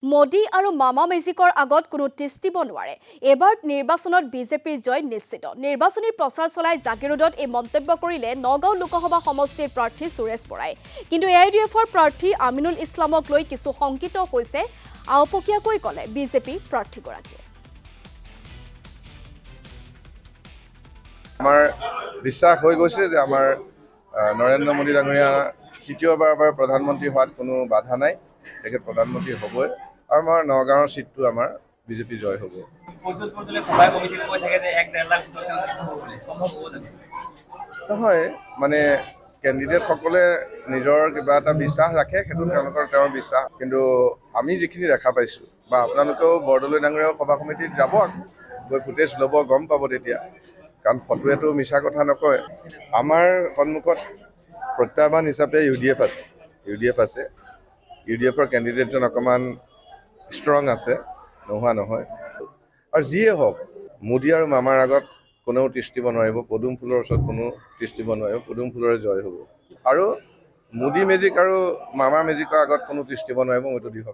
মোদী আৰু মামা মেজিকৰ আগত কোনো তিষ্টিব নোৱাৰে। এবাৰ নিৰ্বাচনত বিজেপিৰ জয় নিশ্চিত। নিৰ্বাচনী প্ৰচাৰ চলাই জাগিৰোডত এই মন্তব্য কৰিলে নগাঁও লোকসভা সমষ্টিৰ প্ৰাৰ্থী সুৰেশ বৰাই। কিন্তু AIUDFৰ প্ৰাৰ্থী আমিনুল ইছলামক লৈ কিছু শংকিত হৈছে আওপকীয়াকৈ ক'লে বিজেপি প্ৰাৰ্থীগৰাকীয়ে। আমাৰ বিশ্বাস হৈ গৈছে যে আমাৰ নৰেন্দ্ৰ মোদী ডাঙৰীয়া তৃতীয়বাৰৰ প্ৰধানমন্ত্ৰী হোৱাত কোনো বাধা নাই। তেখেত প্ৰধানমন্ত্ৰী হ'বই আৰু আমাৰ নগাঁৱৰ সিটটো আমাৰ বিজেপি জয় হ'ব। নহয় মানে কেণ্ডিডেটসকলে নিজৰ কিবা এটা বিশ্বাস ৰাখে, সেইটো তেওঁৰ বিশ্বাস। কিন্তু আমি যিখিনি দেখা পাইছোঁ বা আপোনালোকেও বৰদলৈ ডাঙৰীয়াও সভা সমিতিত যাব গৈ ফুটেজ ল'ব, গম পাব তেতিয়া। কাৰণ ফটোৱেতো মিছা কথা নকয়। আমাৰ সন্মুখত প্ৰত্যাহ্বান হিচাপে UDF আছে। UDFৰ কেণ্ডিডেটজন অকণমান ষ্ট্ৰং আছে, নোহোৱা নহয়। আৰু যিয়ে হওক মোদী আৰু মামাৰ আগত কোনেও তিষ্ঠিব নোৱাৰিব। পদুম ফুলৰ ওচৰত কোনো তিষ্ঠিব নোৱাৰিব। পদুম ফুলৰে জয় হ'ব। আৰু মোদী মেজিক আৰু মামা মেজিকৰ আগত কোনো তিষ্ঠিব নোৱাৰিব, মইতো দৃঢ়।